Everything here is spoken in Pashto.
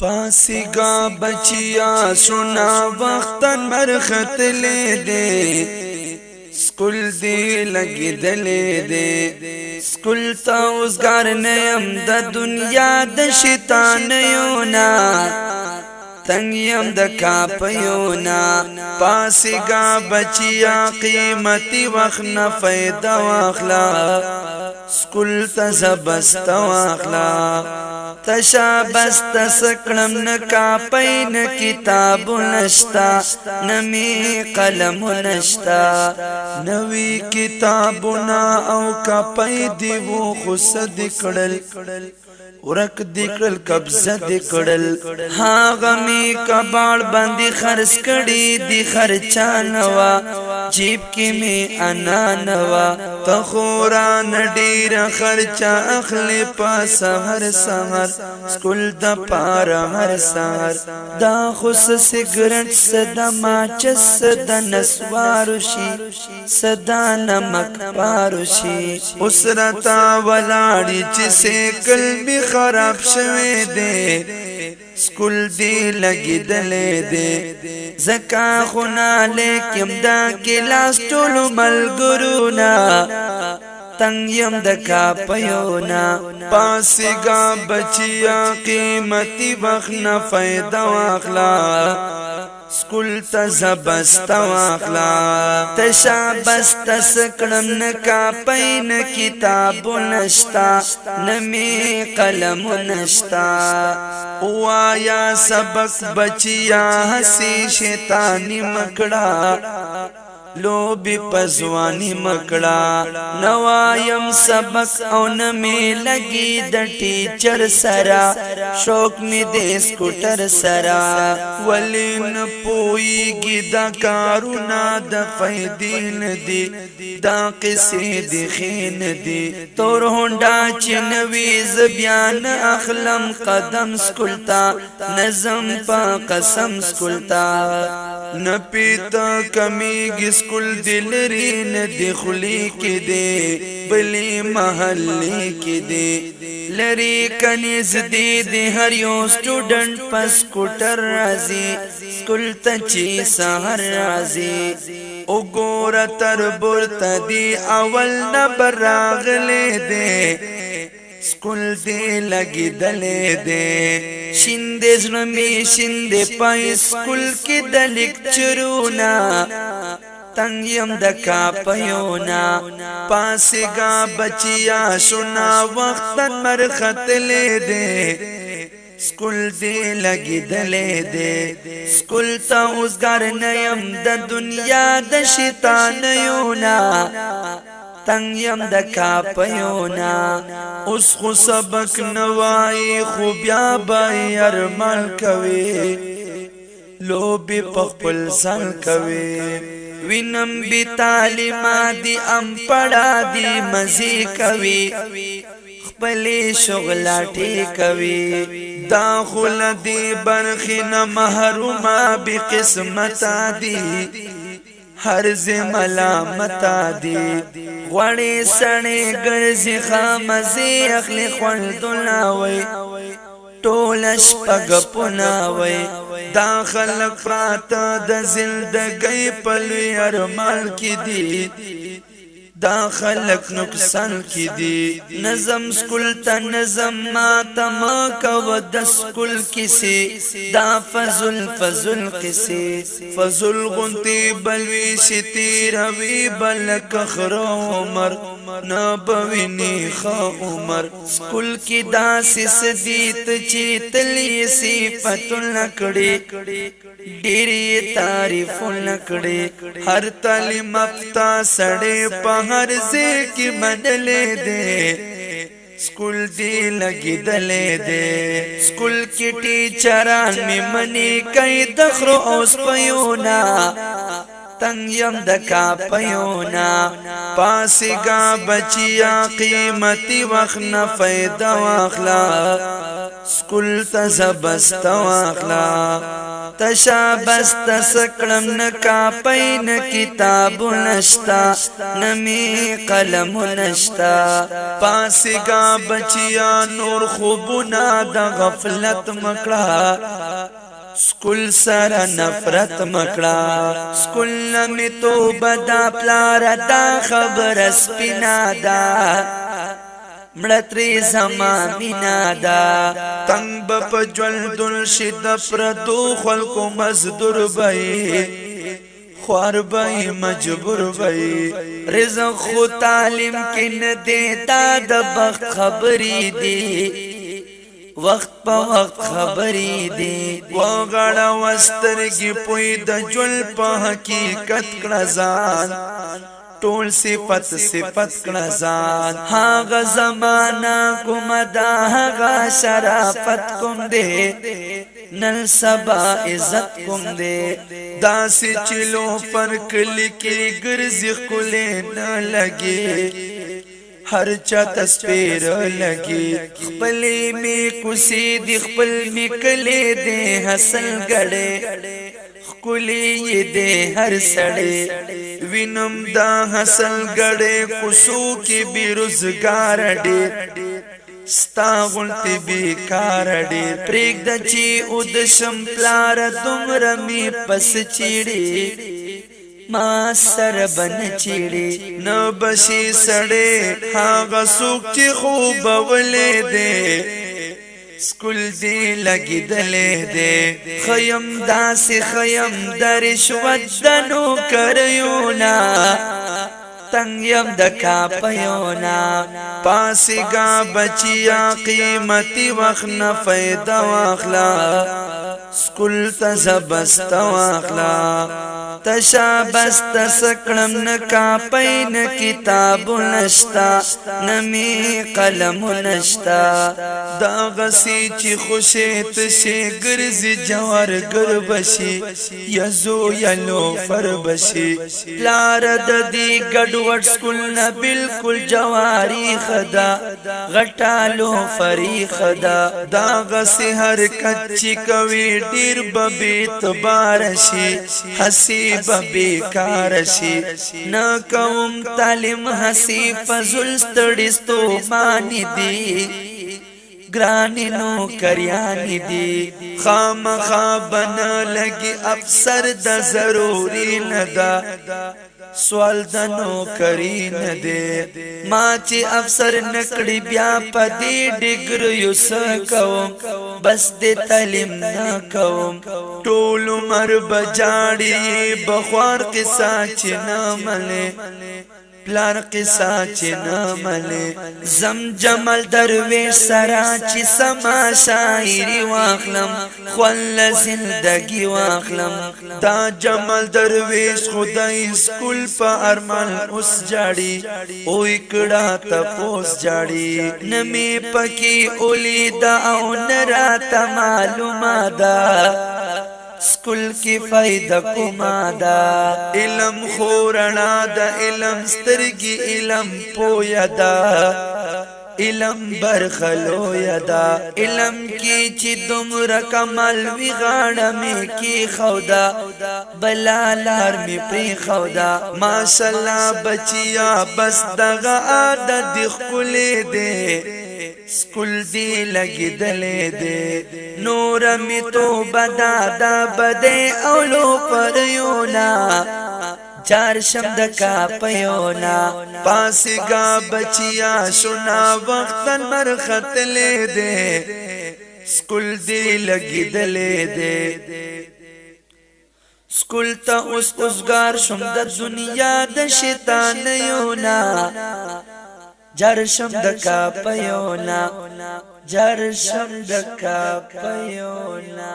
پاسگا بچیا سنا وقتن مرخت لے دے سکول دی لگی دلے دے سکول تا اوزگار نیم دا دنیا دا شیطانیونا تنگیم دا کاپیونا پاسگا بچیا قیمتی وقت نفیدہ واخلا سکول تا زبست واخلا تشا بست سکڑم نکا پین کتاب نشتا نمی قلم نشتا نوی کتابنا او کا پی دیو خسد کڑل ورک دکڑل قبضه دکڑل ها غمی کباڑ باندی خرس کڑی دی خرچا نوا جیب کی می انا نوا تخوران دیر خرچا اخلی پا سهر سهر سکول دا پارا هر سهر دا خس سگرٹ صدا ماچس صدا نسواروشی صدا نمک پاروشی اسرتا ولاڑی چسے قلبی خراب شوی دے سکول دی لگی دلے دے زکا خونا لیکم دا کلاس ٹولو ملگرونا تنگیم دکا پیونا پاسگا بچیا قیمتی وقنا فیدہ واخلا سکول تا زبست واخلا تشا بست سکڑم نکا پین کتاب نشتا نمی قلم نشتا وایا سبق بچیا ہسی شیطانی مکڑا لوبی پزوانی مکڑا نوایم سبق او نمی لگی د ٹیچر سرا شوق می دے سکوٹر سرا ولی نپوئی گی دا کارونا دا فیدین دی دا قصی دی خین دی تور ہونڈا چنوی زبیان اخلم قدم سکلتا نظم پا قسم سکلتا نپیتا کمیگی سکول دلری ندی خلی کی دے بلی محلی کی دے لری کنیز دی دی ہر یو سٹوڈنٹ پس سکوٹر رازی سکول تچی سہر رازی اگورا تربور تدی اول نبر راغلے دے سکول دی لگی دلے دے شندے زنمی شندے پائی سکول کی دلک چرونا تنگیم دکا پیونا پاسگا بچیا سنا وقتن مرخت لے دے سکول دی لگی دلے دے سکول تا اوزگار نیم دا دنیا دا شیطانیونا تنگیم دکا پیونا اس خو سبق نوائی خوبیا بائی ارمال کوي لوبی پخپل سن کوي وینم بی تعلیمات دی ام پڑا دی مزی کوي خپلی شغلاتی کوي داخل دی برخین محروما بی قسمتا دی حرز ملامتا دی غوڑی سڑی گرزی خامزی اخلی خوندناوی ټولش پګپناوي دا خلق پراته د زندګۍ په لوی ارمان کې دي دا خلق نقصان کی دی نظم سکول تا نظم ما تما کو د سکول کسی دا فضل کسی فضل غنتی بلوی شتی روی بلک خرو عمر نبوینی خا عمر سکول کی دا سس دیت چی تلی صفت لکڑی ډیری تعریف لکڑی ہر تعلیم افتا سڑے پہر سے کی بدلے دے سکول دی لگی دلے دے سکول کی ٹیچران میں منی کئی دخرو اوس پیونا تنگیم دکا پیونا پاسگا بچیا قیمتی وقت نفیدہ واخلا سکول تا زبست واخلا تشا بست سکڑم نکا پین کتاب نشتا نمی قلم نشتا پاسگا بچیا نور خوبنا دا غفلت مکڑا سکول سره نفرت مکړه سکول نمی تو بدا پلار دا خبر سپینا دا مړتری زما مینا دا تنگ بپ جول دل شد پردو خلکو مزدور بئی خوار بئی مجبور بئی رزق خو تعلیم کن دیتا د بخت خبری دی وقت پا وقت خبری دی وغړه وسترګي پوی د جل په حقیقت کړزان ټول صفت کړزان هاغه زمانہ کوم دا هاغه شرافت کوم دی نل سبا عزت کوم دی داسې چلو فرق لیکي ګرځي خلې نه لګي هر چا تسپیر لگی خپلی می کسی دی خپل می کلی دی حسن گڑے خکلی دی هر سڑے وینم دا حسن گڑے کسو کی بیروزگار دیر ستا غلطی بیکار دیر پریگ دا چی ادشم پلار دمرمی پس چیڑی ما سر بن چیڑی نبشی سڑے هاغا سوک چی خوب ولی دے سکول دی لگی دلی دے خیم داسی خیم درشوت دنو کریونا تنگیم دکا پیونا پاسگا بچیا قیمتی وقت نفید واخلا سکول تا زبست واخلا تشا بست سکڑم نکا پین کتاب نشتا نمی قلم نشتا دا غسی چی خوشیت شی گرزی جوار گر بشی یزو یلو فر بشی پلار دی گڑوڑ سکول نا بالکل جواری خدا غٹالو فری خدا دا غسی حرکت چی کوی دیر ببیت بارشی حسی بیکار شي نا کوم تعلیم حسی فضل ستړستو مانی دی گرانی نو کریانی دی خامخا بنا لگی افسر دا ضروری ندا سوال دنو کری ندے ما چی افسر نکڑی بیا پا دی ڈگر یو سکوم بس دی تعلیم نکوم ټول عمر بجاڑی بخوار قصہ چی ناملے پلار قصہ چی ناملے زم جمل درویش سرا چی سما شاعری واخلم خول زندگی واخلم دا جمل درویش خدای سکول پا ارمال اس جاڑی او اکڑا تا پوس جاڑی نمی پکی اولی دا او نراتا معلوم دا سکول کی فائدہ کما دا علم خورنا دا علم سترگی علم پویا دا علم برخلو یدا علم کی چی دمر کمل وی غاڑا میں کی خودا بلا لار میں پری خودا ماشاءاللہ بچیا بس دغا عادت دی خکلے دے سکول دی لگی دلے دے نور می تو بدا دا بدے اولو پریونا چار شمد کا پیونا پاسگا بچیا شنا وقتن مرخت لے دے سکول دی لگی دلے دے سکول تا اس اسگار شمد دنیا د شیطان یونا جر شمد کا پیونا جر شمد کا پیونا